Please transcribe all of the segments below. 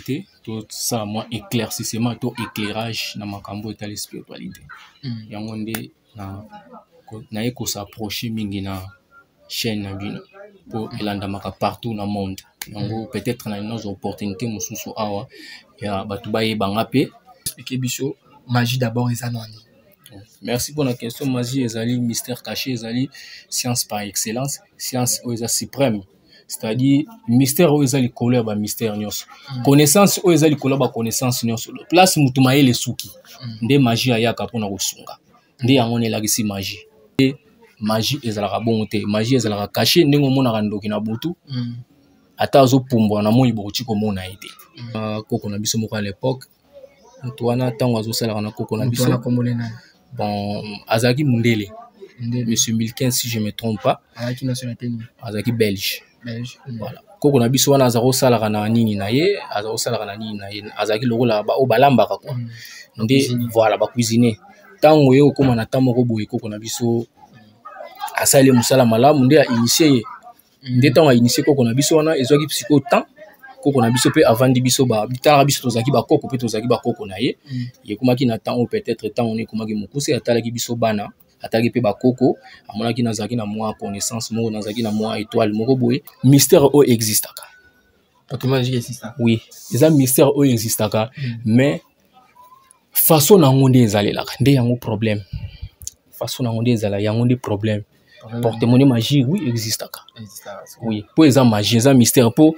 spiritualité, tout ça, moi, éclaircissement, tout éclairage dans ma cambo et la spiritualité. Yango nde na eko s'approcher mingi na chaîne na bino pour elandamaka partout dans le monde. Yango peut-être na nos opportunités mususu awa ya batu baye bangape. Expliquer biso magie d'abord et zanoni. Merci pour la question. Magie ezali mystère caché, ezali science par excellence, science oza suprême. C'est-à-dire mystère oza li couleur ba mystère nyos. Connaissance oza li couleur ba connaissance nyos. Place mutumaye le suki. Nde magie ayaka pona kosunga. Nde yango ne lagisi magie. Magie ezalaka bon te, magie ezalaka caché ndenge omona ndoki na butu. Ata azo pumbwa na moi boti ko mona ete. Koko na biso moko à l'époque. Antoine tango azo sala na koko na biso. Bon, Azaki Mundele, Monsieur Milken, si je ne me trompe pas. Azaki nationalité Azaki belge. Voilà. Koko na biso wana azaro sala na nini na ye, azaro sala na nini na ye, Azaki lokola ba o balamba ka quoi. Ndé voilà ba cuisiner. Tango yo koma na tamo ko boye koko na biso asale musala malamu ndé a initié. Ndé tango a initié koko na biso wana ezwaki psycho temps. Koko na biso pe avant di biso ba bitara biso tozaki ba koko pe tozaki ba koko na ye ye komaki na temps ou peut-être temps on est komaki mokuse atalaki biso bana ataki pe ba koko amonaki nazaki na moi connaissance moko nazaki na moi étoile moko boye mystère o existaka automatique existe oui eza mystère o existaka mais façon na ngonde ezalelaka nde yango problème façon na ngonde ezala yango nde problème porte-monnaie magie oui existaka oui po eza magie eza mystère po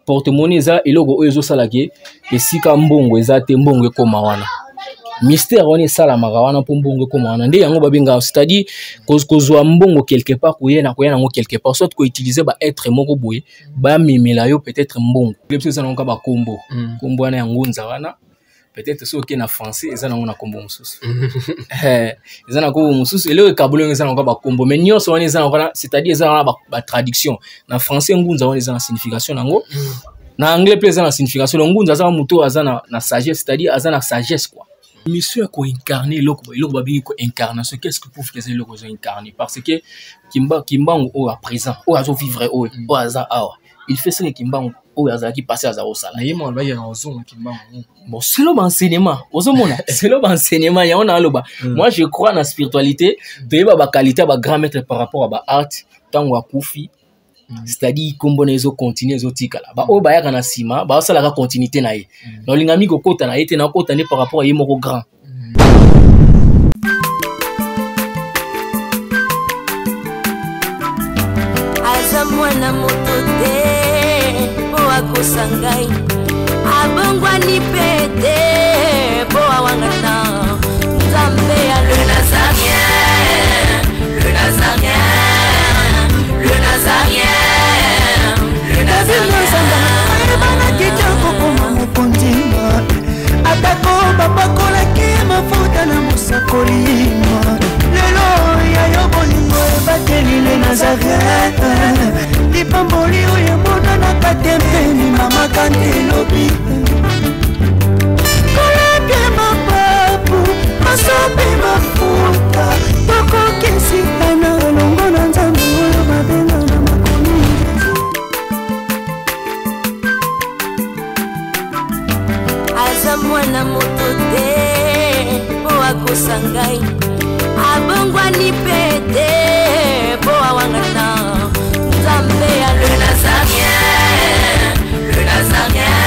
porte-monnaie eza eloko oyo ezosalaki esika mbongo eza te mbongo ekoma wana mystère wana esalamaka wana mpo mbongo ekoma wana nde yango babengaka c'est-à-dire kozwa mbongo quelque part koya nango quelque part soit koutiliser ba être moko boye bamemela yo peut-être mbongo biso eza nango bakombo kombo wana ya ngunza wana peut-être soki na français eza nango na kombo mosusu eza na kombo mosusu eloko ekabolo eza nango bakombo mais nyonso wana eza nango c'est-à-dire eza na ba traduction na français ngunza wana eza na signification nango na anglais pe eza na signification ngunza eza muto eza na sagesse c'est-à-dire eza na sagesse quoi mission ko incarner eloko babingi ko incarnation qu'est-ce que prouve que c'est eloko zo incarner parce que kimbango au à présent au azo vivre au aza awa il fait ce que kimbango au aza qui passer aza au sala yemo ba ya ozonga kimbango bon c'est l'enseignement ozomona c'est l'enseignement ya on a loba moi je crois na spiritualité de ba qualité ba grand maître par rapport à ba art tango akufi c'est-à-dire kombona ezo continuer ezo tikala ba o ba ya kana sima ba sala ka continuité na ye no lingami ko kota na ete na kota ne par rapport à yemo ko grand azamwana motote po akosangai abongwa ni pete po awangata nzambe ya le nazarien le nazarien le nazarien le nazarien bana kitoko koma mokondima atako bapakolaki mafuta na mosakolima lelo yayo bolingo ebateli le nazarien lipamboli oyo monanaka te mpeni mama kante lobi koleke mapapu masopi mafuta tokokisika na elongo na nzambe oyo babenga na makomi aza mwana moto te po akosangai abongwani pete po awangata nzambe ya le nazarien le nazarien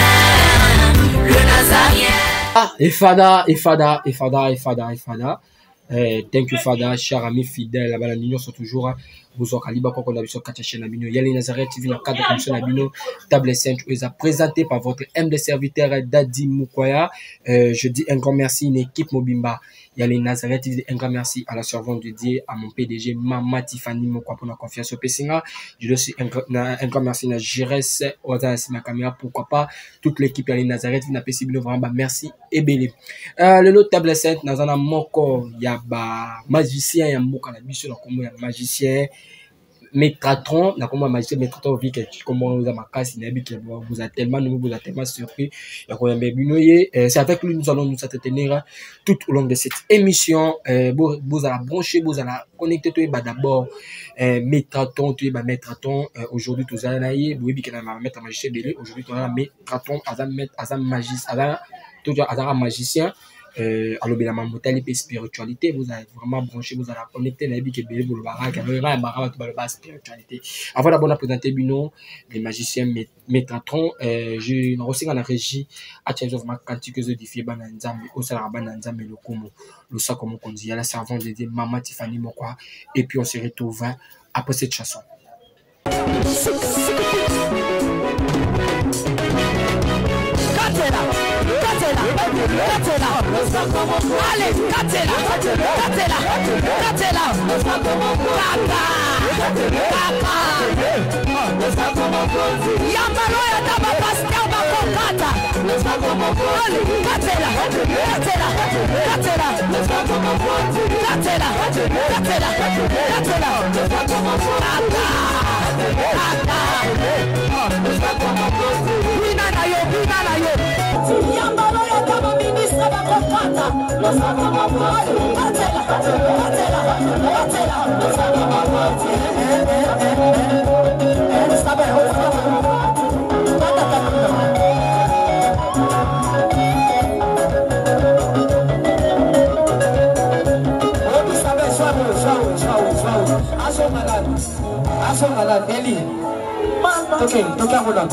le nazarien Fada. Thank you Fada, cher ami fidèle, la l'union sont toujours vous en calibre quand on a vu sur Katia Chaîne Nabino. Yali Nazareth TV dans le cadre de l'émission Nabino, table 5, est présenté par votre humble serviteur Dadi Mukwaya. Je dis un grand merci, une équipe Mobimba. Yali Nazareth TV, un grand merci à la servante de Dieu, à mon PDG Mama Tiffany Mokwa pour la confiance au Pessinga. Je dois aussi un grand merci à Jérès, Oza ma caméra, pourquoi pas toute l'équipe Yali Nazareth TV n'a pas si bien vraiment merci et belé. Le lot table 5 dans un moko ya ba magicien ya mboka na biso na kombo ya magicien Métratron, na comment magicien Métratron vu que comment vous avez ma casse, vous a tellement surpris. C'est avec lui nous allons nous entretenir tout au long de cette émission. Vous allez brancher, vous allez connecter tout d'abord Métratron, tu es Métratron. Aujourd'hui tout ça là, vous voyez que na mettre magicien belé. Aujourd'hui tout ça Métratron, azam magicien. Alors bien la mentalité et spiritualité vous allez vraiment brancher vous allez connecter la vie qui est belle pour le baraque avec la spiritualité avant d'abord de présenter Bino les magiciens Métratron je n'ai reçu dans la régie à Change of Mark cantique de défier bananzambe au salaba bananzambe le como le sac comme on dit à la servante de Maman Tiffany Mokwa et puis on se retrouve après cette chanson. Allez, Katela, Yambalo ya daba pasteur bakokata. Allez, Katela, Yambalo ya daba ministre bakokata. Okay, toca rola.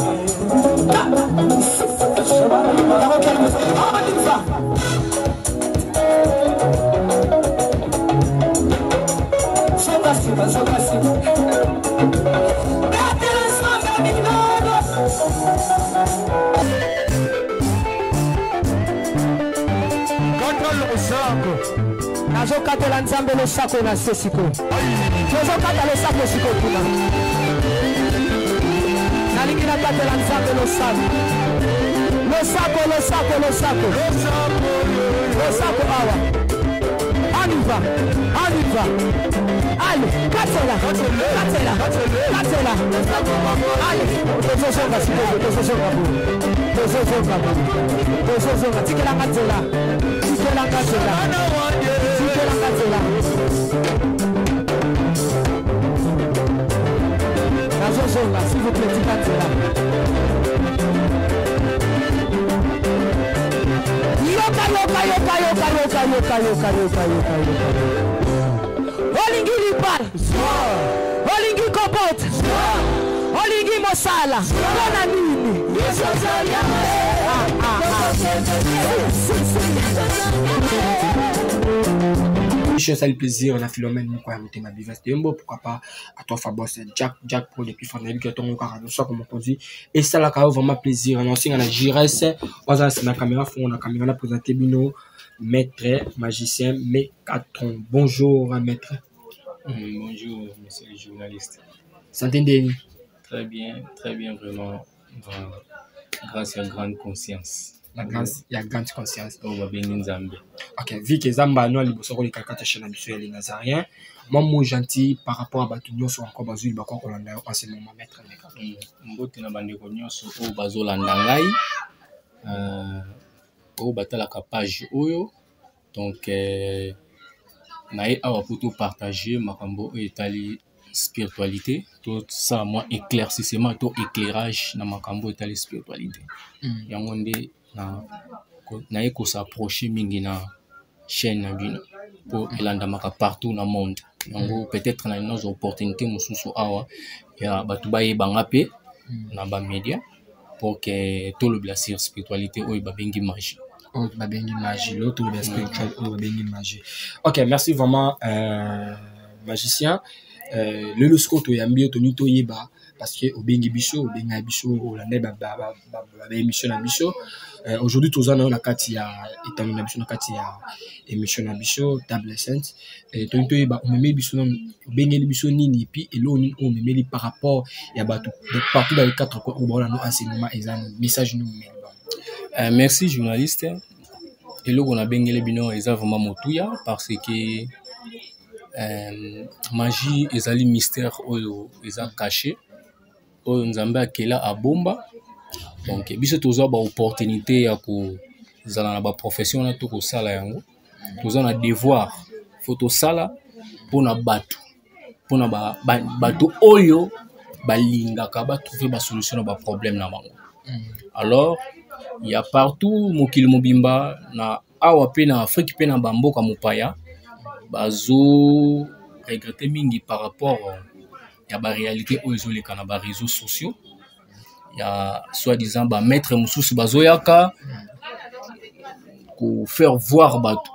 Nazokatela nzambe losako na sesiko. Nazokata losako siko kuna. Nalingi nakatela nzambe losako. Losako awa. Aniva. Allez, katela. Allez, tozosonga siko, tozosonga. Tikela katela. Nazosonga, s'il vous plaît, tikatela. Yoka. Olingi lipal. Olingi kopot. Olingi mosala. Kona nini? Ça le plaisir, on a Philomène Mouko à ma bivesse de Mbo, pourquoi pas à toi Fabos, Jack pour depuis fin d'année que ton car ça comme on dit et ça là quand vraiment plaisir on aussi on a Giresse on a la caméra fond la caméra là présenter Bino maître magicien Métratron. Bonjour maître. Bonjour monsieur le journaliste. S'entendez? Très bien vraiment grâce à grande conscience. La grâce, il y a grande conscience. Ok, vu que Zamba nous liboso ko likakata chana biso les Nazariens, moi gentil par rapport à Batunyo sur encore bazul bako ko landa en ce moment maître Métratron. Mbote na bande ko nyonso o bazolanda ngai o batala ka page oyo donc nae awa pour tout partager makambo etali spiritualité tout ça moi éclaircissement tout éclairage na makambo etali spiritualité yango nde na eko s'approcher mingi na chaîne na bino pour elandamaka partout na monde yango peut-être na nos opportunités mususu awa ya batu bayebanga pe na ba média pour que tout le blessure spiritualité oyo babengi magie l'autre le spirituel babengi magie. Ok, merci vraiment magicien. Le lusco to yambi to nito yeba parce que obengi biso olande ba émission na biso. Aujourd'hui tous on a kati ya etano na biso na kati ya émission na biso table sainte et to nito yeba o meme biso obengi biso nini puis elo nini o meme par rapport ya bato de partout dans les quatre coins au bon enseignement exam message nous. Merci journaliste. Et là on a bengele bino eza vraiment motuya parce que magie ezali mystère oyo eza caché oyo nzambe akela abomba donc biso tozwa ba opportunité ya kozala na ba profession na to kosala yango tozwa na devoir faut tosala mpona bato oyo balingaka batrouver ba solution na ba problème na bango. Alors il y a partout mokili mobimba na awa pe na Afrique pe na bamboka mopaya bazo regretter mingi par rapport ya ba réalité oyo ezoleka na ba réseaux sociaux. Il y a soi-disant ba maître mususu bazoyaka ko faire voir bato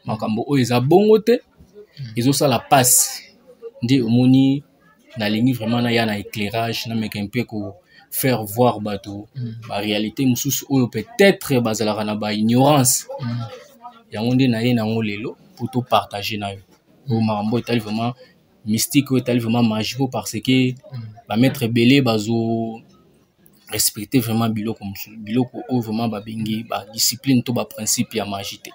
makambo oyo eza bongo te ezosala passe nde omoni na lingi vraiment na ya na éclairage na meka mpe ko faire voir bato ba réalité mususu oyo peut-être bazalaka na ba ignorance yango nde na ye nango lelo pour to partager na yo makambo etali vraiment mystique etali vraiment magique parce que ba maître belé bazo respecter vraiment biloko oyo vraiment ba bengi ba discipline to ba principe ya magie te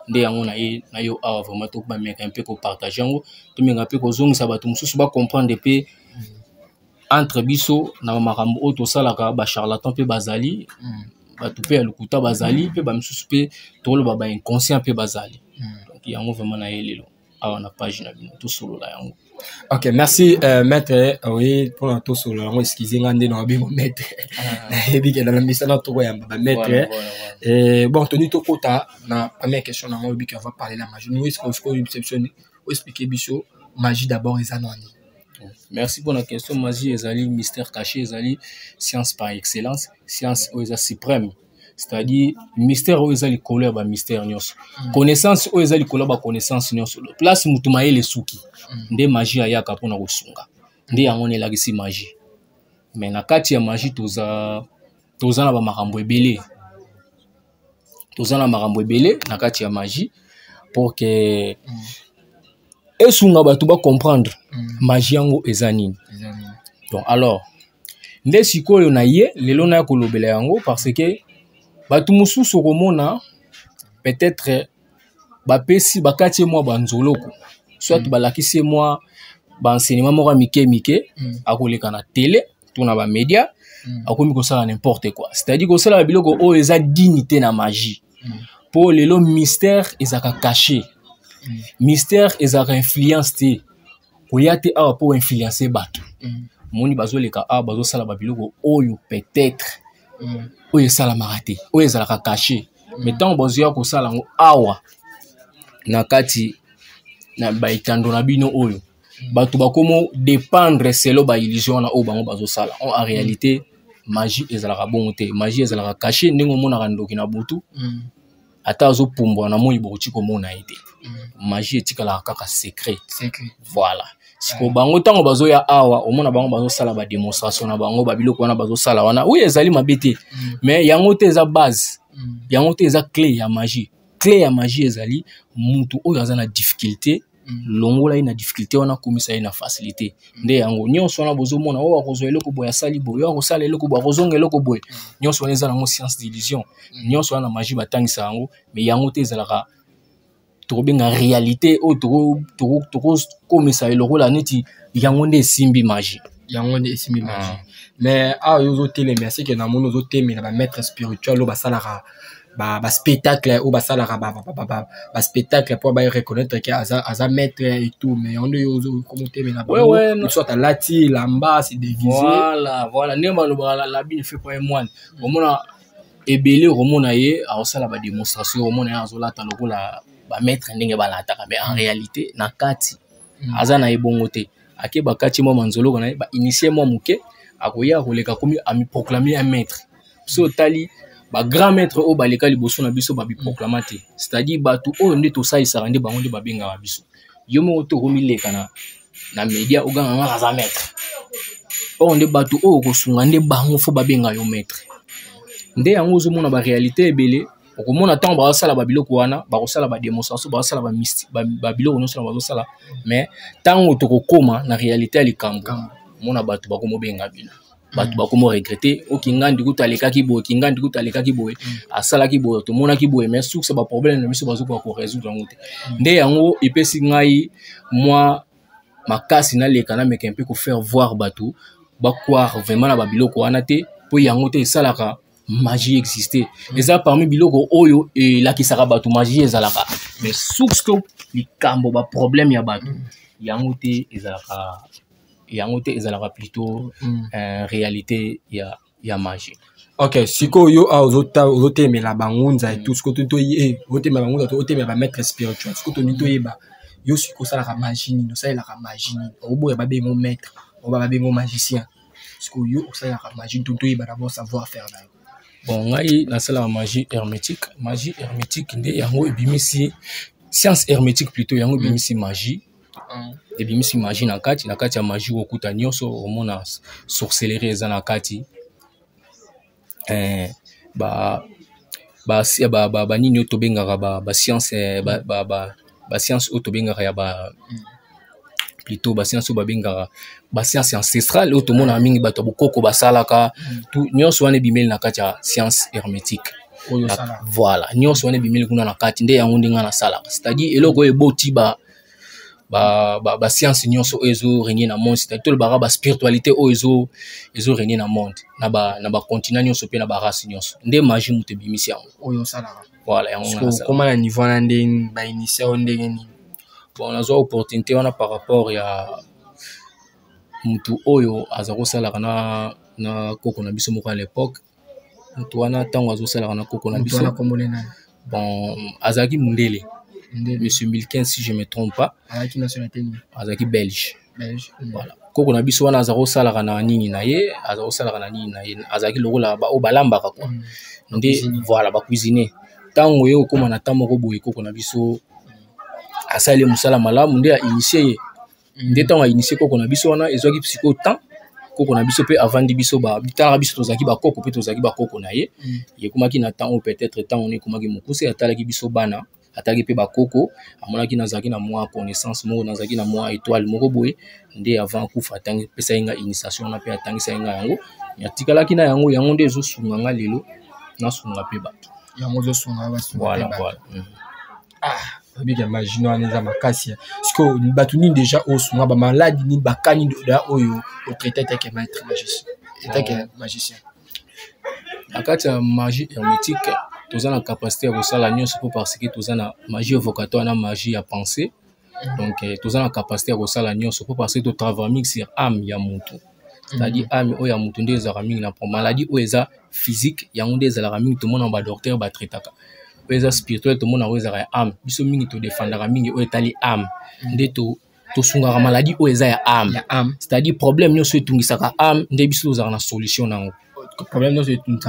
nde yango na yo awa vraiment to ba meka mpe ko partager yango to menga mpe ko zongisa bato mususu ba comprendre pe entre biso na makambo oyo tosalaka ba charlatan pe bazali bato pe ya lokuta bazali pe ba mususu pe toloba ba inconscient pe bazali donc yango vraiment na ye lelo awa na page na bino to solo la yango. Ok, merci maître. Oui, pour un tour sur le long, excusez-moi, on est dans le maître. Et puis dans la mission de toi, maître. Et bon, Tony Tokota, la première question, on va parler de la magie. Nous, est-ce qu'on expliquer Bichot, magie d'abord et Zanoni. Merci pour la question. Magie, ezali mystère caché, ezali science par excellence, science oza suprême. C'est-à-dire mystère oyo ezali couleur ba mystère nyonso. Connaissance oyo ezali couleur ba connaissance nyonso. Place mutumaye le suki. Nde magie ayaka pona kosunga. Nde yango ne lagisi magie. Mais na kati ya magie toza na ba makambo ebele. Toza na makambo ebele na kati ya magie pour que esunga bato ba comprendre magie yango eza nini. Donc alors nde sikoyo na ye lelo na kolobela yango parce que bato mususu komona peut-être bapesi bakati moi banzoloko soit balakisi moi ba enseignement moko mike akoleka na télé to na ba média akomi kosala n'importe quoi, c'est-à-dire kosala biloko oyo eza dignité na magie pour lelo mystère ezaka caché mystère ezaka influence te koyate awa pour influencer bato moni bazoleka awa bazosala ba biloko oyo peut-être oyo esala marate oyo ezalaka caché mais tant bozoya kosala ngo awa na kati na baitando na bino oyo bato bakomo dépendre selo ba illusion na oyo bango bazosala en réalité magie ezalaka bongo te magie ezalaka caché ndenge mona ndoki na butu ata azopumbwa na moi boti komona ete magie etikala kaka secret voilà siko bango tango bazoya awa omona bango bazosala ba démonstration na bango ba biloko wana bazosala wana oui ezali mabete mais yango te eza base yango te eza clé ya magie ezali mutu oyo aza na difficulté longola ina difficulté wana komisa ina facilité nde yango nyonso wana bozomona oyo akozwa eloko boya sali boyo akosala eloko boya akozonga eloko boya nyonso wana eza nango science d'illusion nyonso wana magie batangisa yango mais yango te ezalaka tokobenga réalité oyo tokomisa eloko la neti yango nde esimbi magie mais ayo télé merci que na mono zotemela ba maître spirituel oyo basalaka ba spectacle ou basalaka ba spectacle pour ba reconnaître que aza maître et tout mais on yo comment temela ba soit à lati lamba c'est déguisé voilà nema la bine fait pas moine omona ebele romona ye aosala ba démonstration romona ya azolata lokola ba maître ndenge balataka mais en réalité na kati aza na ebongo te ake bakati mo manzolo kona ba initier mo muke akoya koleka komi ami proclamer un maître so tali ba grand maître o baleka liboso na biso ba bi proclamater c'est-à-dire bato o nde to saisaka nde bango nde babenga ba biso yo mo to komileka na média oganga nga za maître o nde bato o kosunga nde bango fo babenga yo maître nde yango ozomona ba réalité ebele okomona tango bazosala ba biloko wana bakosala ba démonstration bakosala ba mystique ba biloko nyonso na bazosala mais tango tokokoma na réalité ya likambo mona bato bakomobenga bino bato bakomo regretter okingandi kutalekaki boye kingandi kutalekaki boye asalaki boye tomonaki boye mais source ba problème na biso bazokoka ko résoudre yango te nde yango epesi ngai moi makasi na leka na meka mpe ko faire voir bato ba croire vraiment na ba biloko wana te po yango te esalaka magie existait eza parmi biloko oyo elakisaka bato magie ezalaka mais source to likambo ba problème ya bato yango te ezalaka plutôt réalité ya magie. Ok, siko yo ozotemela bangunza et tout, siko toyi otemela bangunza to otemela ba maître spirituel, siko toni toyeba yo siko salaka magie nini, osalaka magie nini, oboya ba bengo maître, ba bengo magicien, siko yo osalaka magie to toyeba d'abord savoir faire là. Bon, ngai nasalaka magie hermétique nde yango ebimisi science hermétique plutôt yango ebimisi magie. Ebimisi magie na kati ya magie okuta nyonso omona sorcellerie eza na kati ba nini oyo tobengaka ba science ba science oyo tobengaka ya plutôt ba science oyo babengaka ba science ancestrale oyo tomona mingi bato bokoko basalaka tout nyonso wana ebimeli na kati ya science hermétique. Voilà nyonso wana ebimeli kuna na kati nde yango ndinga na salaka c'est-à-dire eloko oyo eboti ba science nyonso ezo régner na monde c'est-à-dire ba ba spiritualité ezo régner na monde na ba continent nyonso pe na ba race nyonso nde magie muté bimisi yango oyo salaka. Voilà yango na comment na niveau na ndenge ba initié ndenge ni bon nazo opportunité wana par rapport ya mutu oyo azako salaka na koko na biso moko à l'époque mutu wana tango azo salaka na koko na biso bon azaki mundele Monsieur Milken, si je ne me trompe pas. Azaki nationalité azaki belge. Voilà. Koko na biso wana azako salaka na nini na ye, azaki lokola ba obalambaka quoi. Nde voilà ba cuisiner. Tango ye okoma na tamo ko boye koko na biso asale musala malamu nde a initié. Nde tango a initié koko na biso wana ezwaki psycho temps. Koko na biso pe avant di biso ba bitala biso tozaki ba koko pe tozaki ba koko na ye. Ye komaki na temps ou peut-être temps on est komaki mukuse atalaki biso bana. Ataki pe ba koko amonaki nazaki na moi connaissance moko nazaki na moi étoile moko boye nde avant kufa tangi pesa inga initiation na pe atangi sa inga yango ya tikalaki na yango nde zo sunga nga lelo na sunga pe bato yango zo sunga ba sunga voilà bien imagine on est makasi siko bato ni déjà au sunga ba maladie ni bakani da oyo au traité avec maître magicien akati ya magie hermétique tous la capacité à ça la nyonso parce que tous la magie évocatoire na magie à penser donc tous la capacité à ça la nyonso parce que tu travailles sur âme ya mutu c'est-à-dire âme o ya mutu nde za raming na maladie o eza physique ya nde za raming tout monde ba docteur ba traitaka o eza spirituel tout monde o eza âme biso mingi to défendre raming o etali âme nde to sunga maladie o eza ya âme c'est-à-dire problème nyonso etungisaka âme nde biso za na solution nango. Problème c'est une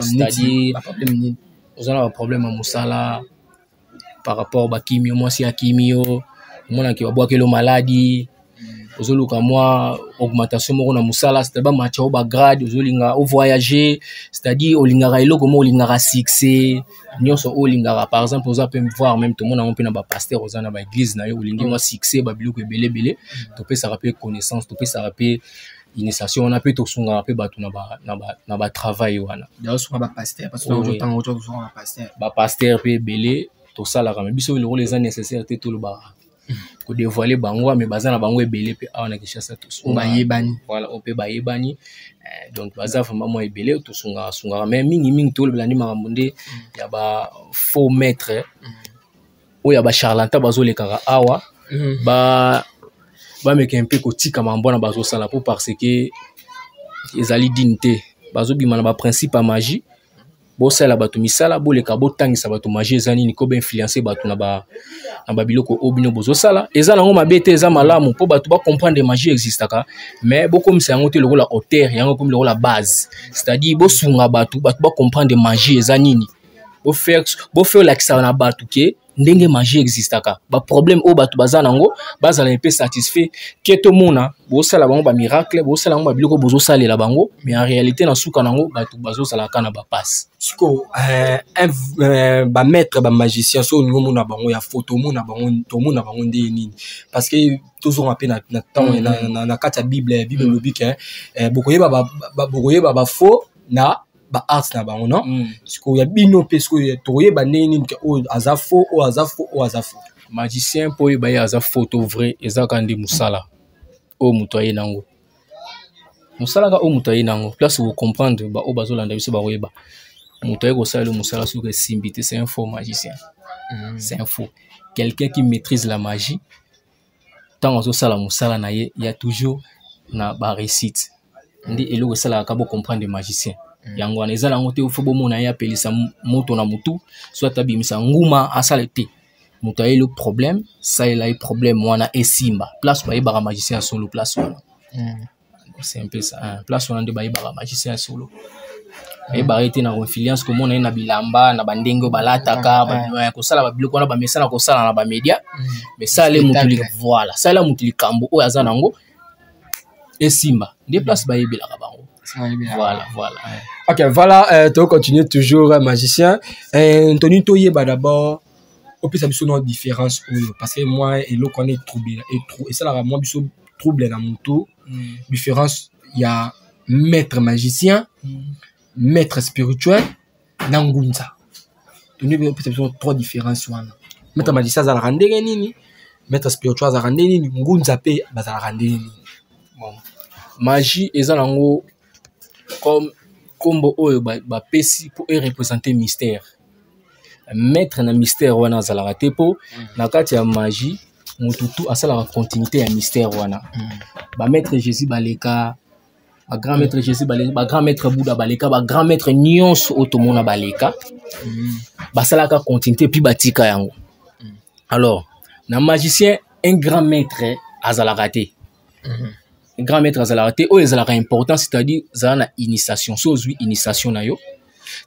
c'est-à-dire vous avez un problème à musala par rapport à chimio moi si à chimio mon qui va boire que le maladie vous avez moi augmentation mo na musala c'est-à-dire match au grade vous linga au voyager c'est-à-dire au lingara elo comme au lingara succès nyonso au lingara par exemple vous avez voir même tout le monde on peut na ba pasteur aux na ba église na yo lingi moi succès ba biloko belé to peut ça rappeler connaissance to peut ça rappeler initiation on a peut to sunga pe batu na ba travail wana d'ailleurs sunga ba pasteur parce que autant autre sunga pasteur ba pasteur pe belé to sala ka biso le rôle les nécessaires te tout le ba ko dévoiler bango mais bazana bango ebelé pe awana kishasa to sunga ba yebani voilà on peut ba yebani donc baza vraiment moi ebelé to sunga mais mingi to le blandi makambo ya ba faux maître o ya ba charlatan bazo le kara awa ba meke un peu kotika mambona bazo sala pour parce que ezali dignité bazo bimana ba principe à magie bo sala bato misala bo le kabo tangisa bato magie ezani ni ko ba influencer bato na ba biloko obino bozo sala ezala ngo mabete eza malamu po bato ba comprendre magie existaka mais bo comme c'est yango te lokola hauteur yango comme lokola base c'est-à-dire bo sunga bato ba comprendre magie ezani ni bo faire la kisa na bato ke ndenge magie existaka ba problème o batu bazana ngo bazala un peu satisfait keto mona bo sala bango ba miracle bo sala bango ba biloko bozo salela bango mais en réalité na suka nango batu bazo sala kana ba passe siko ba maître ba magicien so ngo mona bango ya photo mona bango to mona bango ndé nini parce que toujours appelé na temps na kata bible lobi ke bokoyeba ba faux na ba arts na bango non siko ya bino pe siko toyeba nini ke o azafo magicien po yeba ya aza photo vrai ezaka ndi musala o muto aye nango musala ka o muto aye nango place vous comprendre ba o bazolanda biso ba koyeba muto aye ko sala musala sur simbité c'est un faux magicien c'est un faux quelqu'un qui maîtrise la magie tant ozo sala musala na ye y a toujours na ba récite ndi eloko sala ka bo comprendre magicien yango wana ezala ngo te ufo bomona ya pelisa moto na mutu soit abimisa nguma asala te mutu aye le problème ça il a eu problème wana esimba place ba yeba magicien solo place wana c'est un peu ça place wana de ba yeba magicien solo et ba été na influence comme on na bilamba na bandenge balataka ba ko sala ba biloko na ba mesana ko sala na ba media mais ça les mutu li voilà ça la mutu li kambo o azana ngo esimba des places ba yebela ka bango. Voilà. Ok, voilà, tu continues toujours, magicien. Anthony Toyeba d'abord, au plus, ça me une différence parce que moi, et l'eau qu'on est troublé, et ça, là, moi, je suis troublé dans mon tour. Différence, il y a maître magicien, maître spirituel, Nangunza. Tony, peut-être, trois différences. Maître magicien, ça la rende nini, maître spirituel, ça la rende nini, Ngunza, ça la rende nini. Magie, et ça, comme combo oyo ba pesi pour représenter mystère maître na mystère wana zalaka te po na kati ya magie mututu asala continuité ya mystère wana ba maître Jésus baleka ba grand maître Jésus baleka ba grand maître Bouddha baleka ba grand maître nyonso otomona baleka basalaka continuité puis batika yango alors na magicien un grand maître azalaka te grand maître azalate o ezalaka important c'est-à-dire zana initiation so ozwi initiation na yo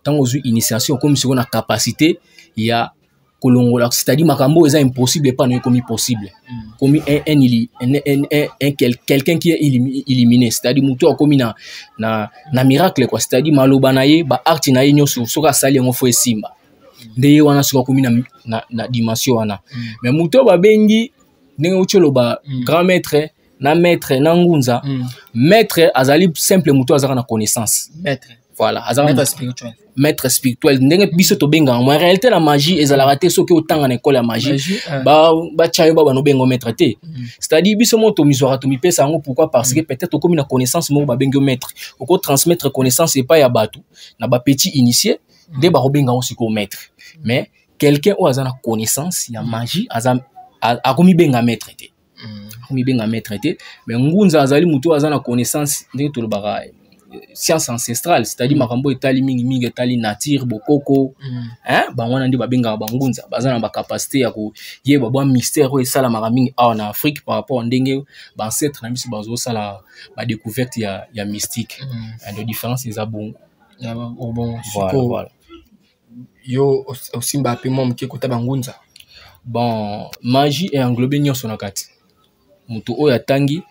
tant ozwi initiation comme si on a capacité ya kolongola c'est-à-dire makambo eza impossible pas no comme possible comme un quelqu'un qui est éliminé c'est-à-dire muto comme na miracle quoi c'est-à-dire maloba na ye ba art na ye nyoso soka sali ngo fo esimba ndeye wana soka comme na dimension wana mais muto ba bengi ndenge ucholo ba grand maître na maître na ngunza maître azali simple muto azaka na connaissance maître voilà azaka maître spirituel ndenge biso to benga en réalité la magie ezalaka te soki otanga na école ya magie ba chayo ba no bengo maître te c'est-à-dire biso moto mizwara to mipesa ngo pourquoi parce que peut-être comme na connaissance mo ba bengo maître oko transmettre connaissance et pas ya batu na ba petit initié de ba robenga ngo siko maître mais quelqu'un o azana connaissance ya magie azam akomi benga maître te mi benga maître te mais ngunza azali muto azana connaissance ndenge to lobaka science ancestrale c'est-à-dire makambo etali mingi etali nature bokoko ba wana ndi ba benga ba ngunza bazana ba capacité ya ko yeba ba mystère o esala makambo en Afrique par rapport ndenge ba ancêtre na biso bazo sala ba découverte ya mystique de différence eza bon voilà yo osimba pe mom ke kota ba ngunza bon magie est englobé nyonso na kati mutu oyo atangi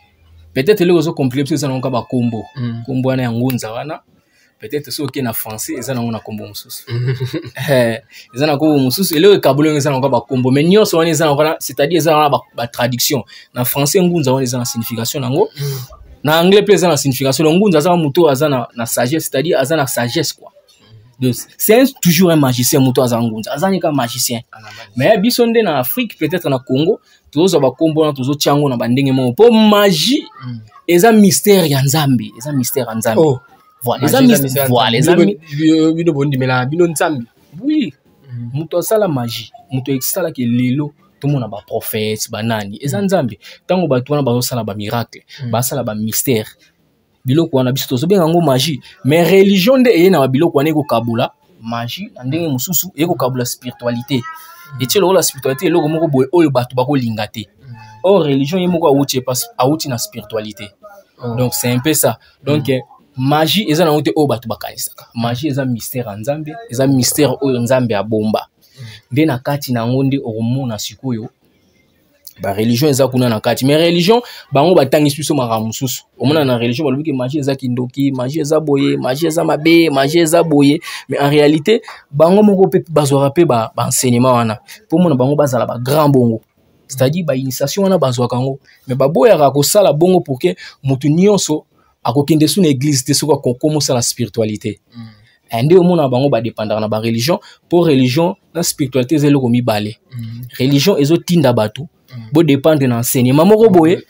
peut-être les autres complexes ça n'ont pas combo combo na ngunza wana peut-être ceux qui na français ça n'ont na combo mususu ça na combo mususu et le kabulon ça n'ont pas combo mais nyonso wana ça wana c'est-à-dire ça na ba traduction na français ngunza wana ça na signification nango na anglais plus ça na signification ngunza ça mutu azana na sagesse c'est-à-dire azana sagesse quoi. C'est toujours un magicien muto azangunza azani ka magicien mais bisonde na Afrique peut-être na Congo tozo ba kombo na tozo tiango na bandenge mo po magie eza mystère ya nzambe oh voilà eza mystère voilà eza bino bondi mela bino nzambe oui muto sala magie muto exala ke lelo tout le monde a ba prophète banani eza nzambe tango ba tuana ba sala ba miracle ba sala ba mystère biloko wana biso tozobenga ngo magie mais religion nde eye na biloko wana eko kabula magie ndenge mususu eko kabula spiritualité et tshelo la spiritualité eloko moko boye oyo bato bako linga te or religion yemoko awuti parce awuti na spiritualité donc c'est un peu ça donc magie eza na wote oyo bato bakanisaka magie eza mystère nzambe eza mystère oyo nzambe abomba nde na kati na ngo nde okomona sikoyo ba religion eza kuna na kati mais religion bango batangi biso makambo mosusu omona na religion balobi ke magie eza kindoki magie eza boye magie eza mabe magie eza boye mais en réalité bango moko pe bazwaka pe ba enseignement wana po mona bango bazala ba grand bongo c'est-à-dire ba initiation wana bazwaka ngo mais baboyaka kosala bongo pour que mutu nyonso akokende su na église te soka kokomosa la spiritualité nde omona bango badépendaka na ba religion po religion na spiritualité eza eloko mibale religion ezotinda bato bo dépendre na enseignement moko boye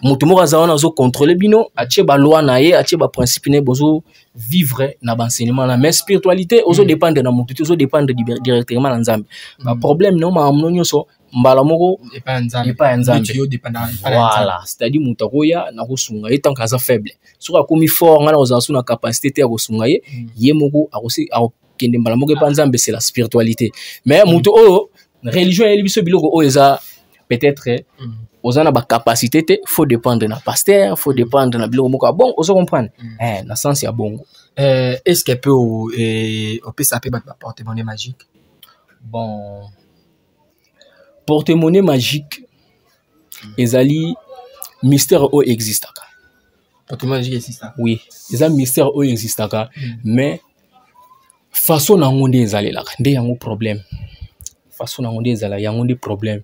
mutu moko aza wana azo contrôler bino atie ba loi na ye atie ba principe ne bozo vivre na ba enseignement na mais spiritualité ozo dépendre na mutu ozo dépendre directement na Nzambe ba problème no ma amno nyonso mbala moko pas Nzambe voilà c'est-à-dire mutu akoya na kosunga ye tant qu'aza faible soka komi fort ngana ozasu na capacité ya kosunga ye ye moko akosi akende mbala moko pa Nzambe c'est la spiritualité mais mutu oyo religion ya biso biloko oyo eza peut-être aux ana ba capacité te faut dépendre na pasteur faut dépendre na biloko moko bon ozo comprendre na sens ya bongo est-ce qu'elle peut on peut s'appeler ba porte-monnaie magique bon porte-monnaie magique ezali mystère o existaka porte-monnaie magique existe oui eza mystère o existaka mais façon na ngonde ezalelaka nde yango problème façon na ngonde ezala yango nde problème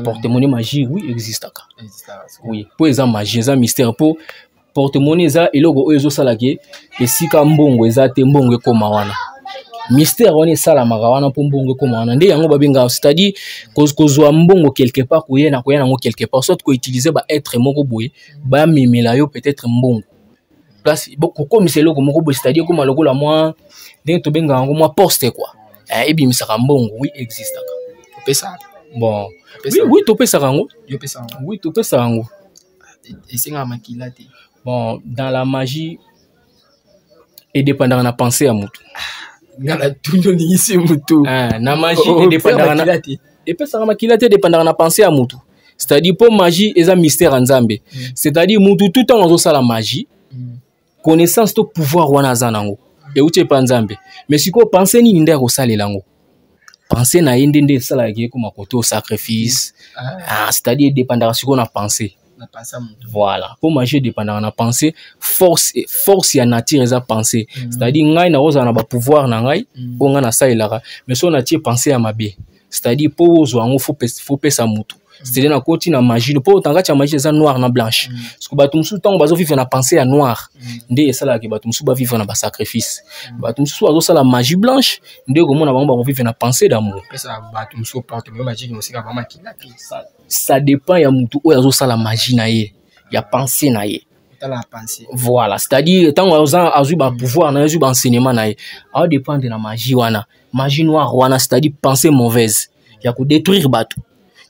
porte-monnaie magique oui existaka oui po eza magie eza mystère po porte-monnaie eza eloko oyo ezosalaki esika mbongo eza te mbongo ekoma wana mystère wana esalamaka wana po mbongo ekoma wana nde yango babengaka c'est-à-dire kozwa mbongo quelque part koya nango quelque part soit koutiliser ba être moko boye bamemela yo peut-être mbongo place kokomisa eloko moko boye c'est-à-dire koma lokola mwa ndenge tobengaka yango mwa poste quoi ebimisaka mbongo oui existaka opesa bon oui topesaka yango oui topesaka yango esenga makila te bon dans la magie edépendaka na pensée ya mutu ngala tunyo ningisi mutu na magie edépendaka na epesaka makila te edépendaka na pensée ya mutu c'est-à-dire po magie eza mystère ya Nzambe c'est-à-dire mutu tout temps azosala magie connaissance to pouvoir wana aza nango euti epa Nzambe mais sikoyo pensée nini nde akosalela yango pensée na yende nde esalaki ekoma kote au sacrifice c'est-à-dire dépendaka sikoyo na pensée voilà pour magie dépendaka na pensée force ya nature eza pensée c'est-à-dire ngai nakozala na ba pouvoir na ngai po ngai nasalelaka mais so natie pensée ya mabe c'est-à-dire po ozwa yango faut pesa mutu c'est-à-dire na koti na magie po tangati ya magie eza noir na blanche parce que bato mosusu ntango bazovivre na pensée ya noir nde esalaka bato mosusu bavivre na basacrifice bato mosusu bazosala magie blanche nde komona bango bakovivre na pensée d'amour ça dépend ya mutu oyo azosala magie na ye ya pensée na ye voilà c'est-à-dire ntango azwi ba pouvoir na ye azwi ba enseignement na ye ao dépendre na magie wana magie noire wana c'est-à-dire pensée mauvaise ya kodétruire bato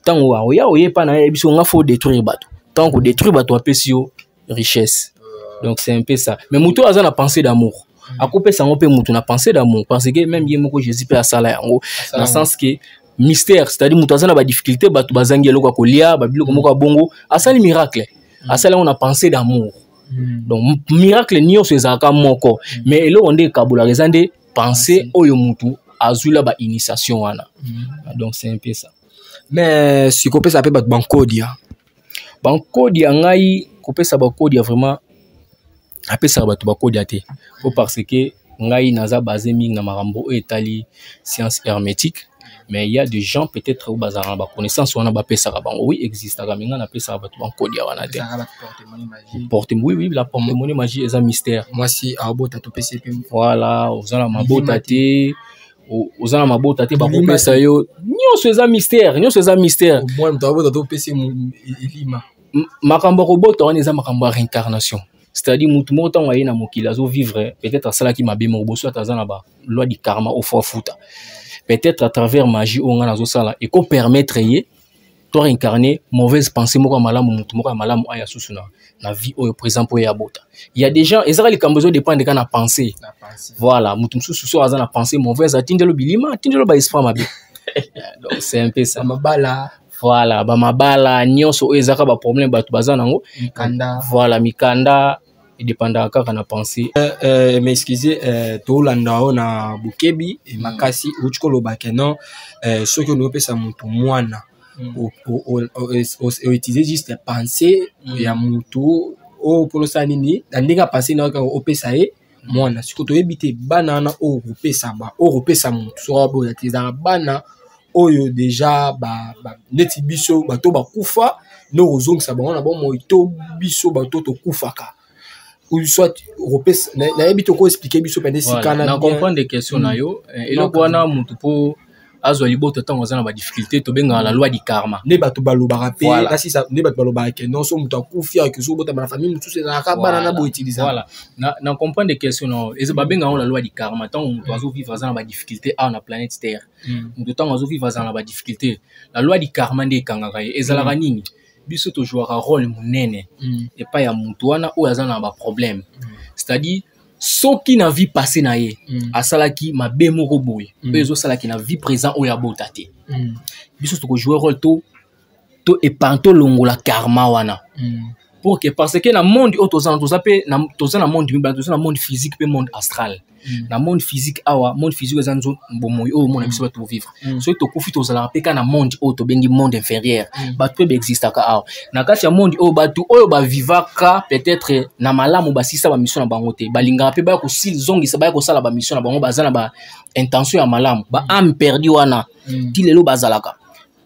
tango oya oyepa na biso nga faut détruire bato tango détruire bato apesi yo richesse donc c'est un peu ça mais mutu aza na pensée d'amour akopesa ngo pe mutu na pensée d'amour parce que même ye moko Jésus pe asala yango dans sens que mystère c'est-à-dire mutu aza na ba difficulté bato bazangi eloko kolia ba biloko moko bongo asali miracle asala on a pensée d'amour donc miracle nyonso ezalaka moko mais eloko nde kabula eza nde pensée oyo mutu azula ba initiation wana donc c'est un peu ça. Mais si vous pouvez appeler bankodia ngai kopesa bakodia vraiment apesa bato bakodia te parce que ngai naza basé mingi na marambo etali science hermétique mais il y a des gens peut-être où bazara ba connaissance wana ba pesa bango oui existe ka minga na pesa bato bankodia wana te oui la porte-monnaie magie est un mystère moi si abota to pesa voilà ozala mabota te ozana mabota te bakopesa yo nyonso eza mystère moi mtabota to pesa elima makambo kobota wana eza makambo ya réincarnation c'est-à-dire mutu moko ntango aye na mokili azovivre peut-être asalaki mabe moko boso ata aza na ba loi du karma au fond futa peut-être à travers magie oyo nga nazosala ekopermettre ye to réincarner mauvaise pensée moko ya malamu mutu moko ya malamu aya susu na vie oyo par exemple oyo ya bota il y a des gens ezaka likambo ezodépendre ka na pensée voilà mutu mosusu so aza na pensée mauvaise atindelo bilima atindelo ba esprit mabe donc c'est un peu ça mabala voilà ba mabala nyonso oyo ezaka ba problème bato baza nango mikanda voilà mikanda dépendant kaka na pensée. Mais excusez, to landa na bukebi et makasi uchiko lobake non ce que nous pesa mutu mwana o utiliser juste penser ya mutu o polo sanini ndinga penser na ka opesa e mwana siko to ebite bana na o repesa mutu so bo ya tizana bana oyo déjà ba neti biso bato bakufa no ozongisa bango na bon moito biso bato to kufaka ou soit repesa na ebito ko expliquer biso pendant sikana na comprendre des questions na yo et le wana mutu po azo liboto tango za na ba difficulté to benga la loi du karma ne bato balobaka pe na si ça ne bato balobaka que non so mutu akufi ak so bota na famille mutu se na ka bana na bo utiliser voilà na comprendre des questions na et ba benga la loi du karma tango mutu azo vivre za na ba difficulté à na planète terre mutu tango azo vivre za na ba difficulté la loi du karma ndé kangaka ezalaka nini biso to jouera rôle munene et pas ya mutu wana o aza na ba problème c'est-à-dire soki na vie passée na ye asalaki mabe moko boye bezo salaki na vie présent o ya botate biso to jouer rôle to épanto longola karma wana pour que parce que na monde o toza na monde na monde physique pe monde astral na monde physique awa monde physique ezanzo mbomoyo o mona biso to vivre so to kufi to zala pe kana monde o to bengi monde inférieur batu pe exista ka awa na kati ya monde o batu oyo ba vivaka peut-être na malamu basisa ba mission na bango te balinga pe ba ko sil zongisa ba ko sala ba mission na bango bazana ba intention ya malamu ba âme perdu wana tilelo bazalaka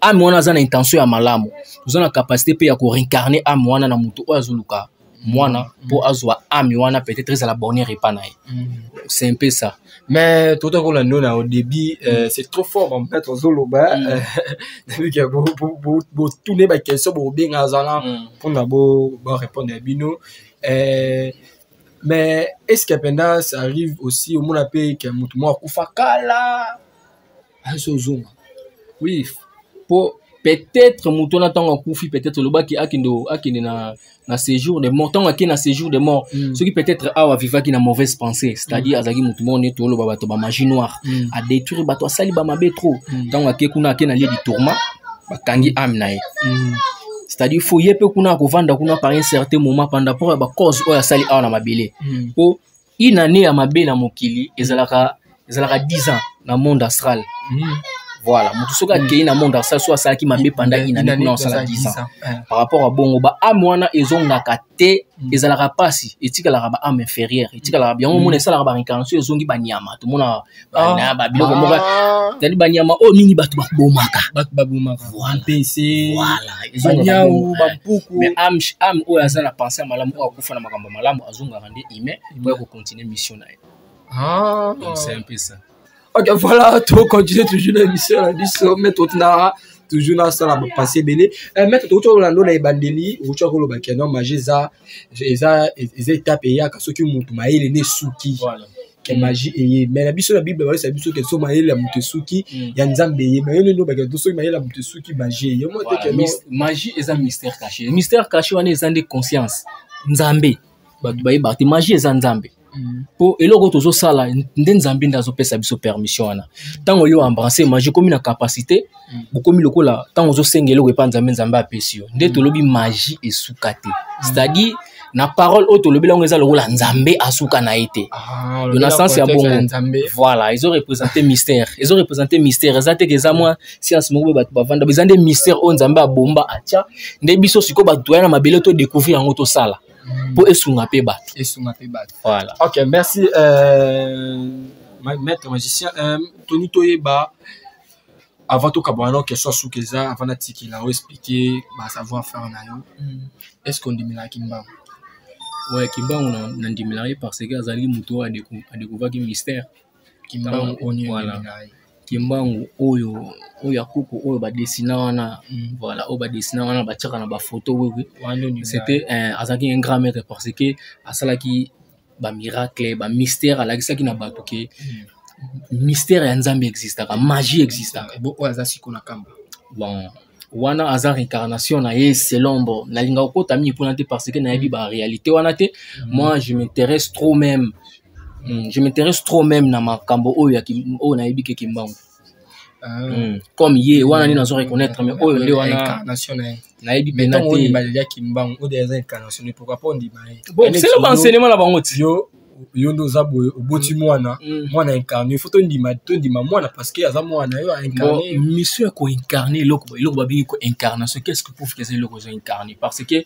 âme wana za na intention ya malamu uzana capacité pe ya ko réincarner âme wana na mutu oyo azuluka mwana pour azwa âme wana peut-être ça la bonne repas na c'est un peu ça mais tout à l'heure au début c'est trop fort en fait aux zoloba depuis que vous tourner ma question pour bien azala pour na bo répondre à bino mais est-ce que pendant ça arrive aussi au monde appelle que mutu mo akufa kala azozonga oui pour peut-être mutu na tango akufi peut-être le baki akinde na séjour de mort tant na séjour de mort ce qui peut-être a vivaki na mauvaise pensée c'est-à-dire azaki mutu mo ne to lo bato ba magie noire a détruire bato sali ba mabe trop tant kuna na lieu du tourment ba kangi âme na ye c'est-à-dire faut yepe kuna ko vanda kuna par un certain moment pendant pour ba cause oya sali a na mabele po une année ya mabe na mokili ezalaka 10 ans na monde astral voilà mutu soka ke na monde astral so asala ki mabe pendant une année kuna osala 10 ans par rapport à bongo ba âme wana ezonga kate ezalaka pasi etikala ba âme inférieure etikala bien on mona sala ba réincarnation ezongi ba nyama to mona na ba biloko moka tali ba nyama o mingi batu babomaka voilà PC voilà ezonga ba buku mais âme o azana penser malamu o akufa na makambo malamu azonga rende humain pour ko continuer mission na donc c'est un peu ça. Ok, voilà, tu continues toujours l'émission, mais tout na toujours na ça la passer belé. Mais tout autour la nona ebandeli, ou tu as le bac non magie za étape ya ka soki mutu maile ne suki. Voilà. Que magie et mais la biso la Bible va ça biso que so maile la mutu suki ya nzambe ye mais no bac to so maile la mutu suki magie. Yo mo te que magie est un mystère caché. Mystère caché on est en de conscience. Nzambe. Batu ba ibati magie est nzambe. Po eloko tozo sala nde nzambe ndazo pesa biso permission wana tango yo embrasser magie comme na capacité bokomi lokola tango zo sengelo ko pa nzambe apesi yo nde tolobi magie esukate c'est-à-dire na parole auto lobi la ngeza lokola nzambe asuka na été dans le sens ya bongo voilà ils ont représenté mystère ezate que za moi science moko ba vanda bizande mystère o nzambe abomba atia nde biso siko ba doya na mabele to découvrir en auto sala pour esunga pe bat voilà. Ok, merci maître magicien Tony Toyeba avant tout kabano que soit sous keza avant d'attiquer là expliquer ba savoir faire na yo est-ce qu'on dit la kimbangu ouais kimbangu na ndimila parce que azali muto a découvert ki mystère kimbangu oni voilà kimbangu oyo akuko oyo ba dessiner wana voilà oyo ba dessiner wana ba tchaka na ba photo oui c'était azaki un grand maître parce que asalaki ba miracle ba mystère alakisaki na bato ke mystère ya nzambe existaka magie existaka bon azasi kona kamba bon wana azar incarnation na ye selon bon na linga ko tami pour parce que na yebi ba réalité wana te moi je m'intéresse trop même na makambo oyo ya oyo na yebi ke kimbangu Comme ye wana ni nazo reconnaître mais oyo nde wana incarnation na yebi mais tant on penate. dit balia kimbangu ou des incarnations pourquoi pas on dit Bon, c'est le enseignement là bango ti. Yo ndo zabo oboti mwana incarné il faut to ndima mwana parce que aza mwana yo incarné monsieur ko incarner loko babi ko incarnation qu'est-ce que pour que c'est loko zo incarner parce que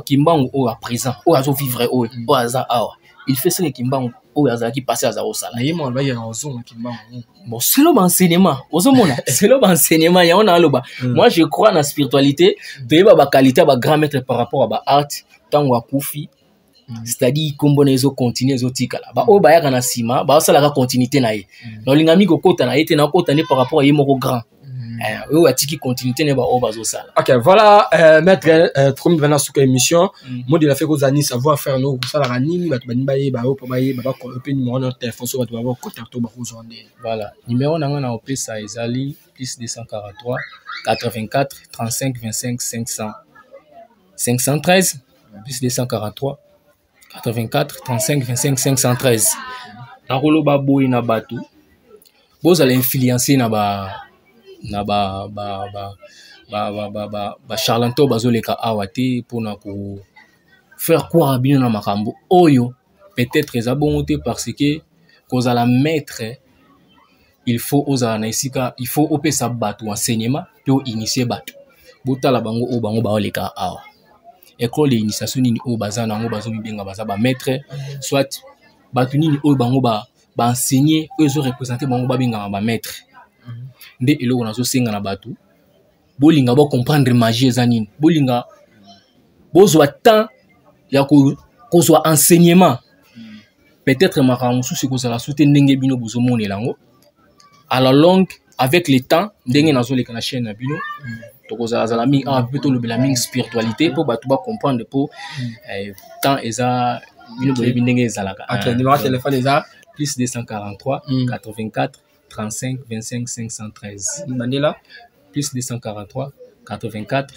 kimbangu o à présent o azo vivre o aza awa il fait ce que kimbangu o aza qui passer aza au sala yé mon ba ya raison kimbangu. bon c'est l'enseignement ozomona c'est l'enseignement ya on a loba moi je crois na spiritualité de ba qualité ba grand maître par rapport à ba art tango akufi. C'est-à-dire kombo na ezo continuer ezo tikala ba o ba ya kana sima ba sala ka continuité na ye no linga mi ko kota na yete na kota ne par rapport à ye moko grand o atiki continuité ne ba o bazo sala. OK, voilà maître trop venant sur émission moi de la fait aux années savoir faire no sala ka nini ba bani ba ye ba o pa ba ye ba ko pe numéro na téléphone so ba ba contact ba ko zonde. Voilà, numéro na nga na opesa ezali plus 243 84 35 25 500 513 plus 243 84 35 25 513. Nakoloba boy na batu. Bozala influencer na ba charlatan bazoleka awate pour na ko faire croire bien na makambo oyo peut-être eza bonté parce que kozala maître il faut ozala na isika il faut opesa batu enseignement pour initier batu botala bango o bango baoleka awa école d'initiation nini o bazana ngo bazo bibenga baza ba maître soit batu nini o bango ba enseigner eux représenter bango ba benga ba maître nde eloko nazo senga na batu bolinga ba comprendre magie eza nini bolinga bozwa temps ya ko soit enseignement peut-être makambo sous ko sala soute ndenge bino bozo monela ngo à la longue avec le temps ndenge nazo leka na chaîne na bino tokozala mingi a plutôt le la spiritualité pour batu ba comprendre pour temps eza bino boyebi ndenge ezalaka. OK, numéro de téléphone eza plus 243 84 35 25 513 Mandela plus 243 84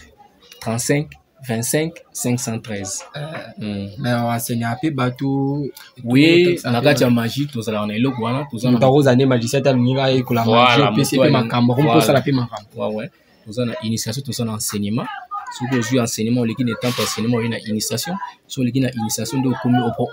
35 25 513 mais on enseigne un peu batu oui na kati ya magie tozala na eloko wana tozana dans années magicien ta minga et ko la magie puis c'est makambo on peut ça la pe makambo ouais tozana initiation tozana enseignement si vous avez enseignement ou l'équipe n'étant pas enseignement une initiation sur l'équipe initiation de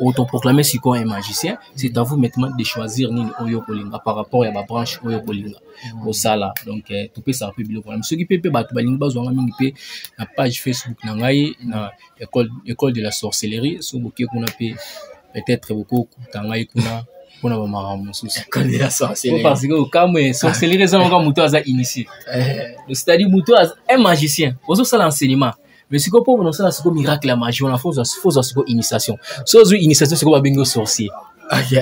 autoproclamer si quoi un magicien c'est à vous maintenant de choisir ni oyo kolinga par rapport à ma branche oyo kolinga au sala donc tout peut ça peut bien problème ceux qui peut batu balinga bazwanga mingi pe na page Facebook na ngai na école de la sorcellerie so boké kuna pe peut-être beaucoup tangai kuna kuna ba maramu susi école de la sorcellerie parce que comme sorcellerie ça on muto aza initié c'est-à-dire muto un magicien ozo sala enseignement mais si ko pour non sala c'est comme miracle la magie on a faut c'est comme initiation so initiation c'est comme ba bingo sorcier. OK.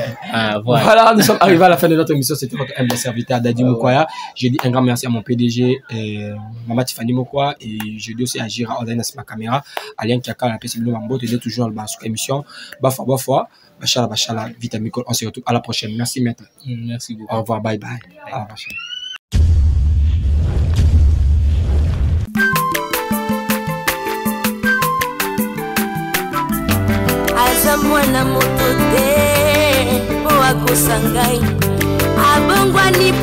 Voilà, nous sommes arrivés à la fin de notre émission. C'était votre humble serviteur Dadi Mukwaya. Je dis un grand merci à mon PDG, Maman Tiffany Mokwa, et je dis aussi à Gira Ordanas ma caméra, Alien Kiaka, la PC de Mambo, tu es toujours dans la émission. Bafwa, Bachala, Vitamicol. On se retrouve à la prochaine. Merci, maître. Merci beaucoup. Au revoir, bye bye. À la prochaine. Mwana moto te po akosa ngai abongwani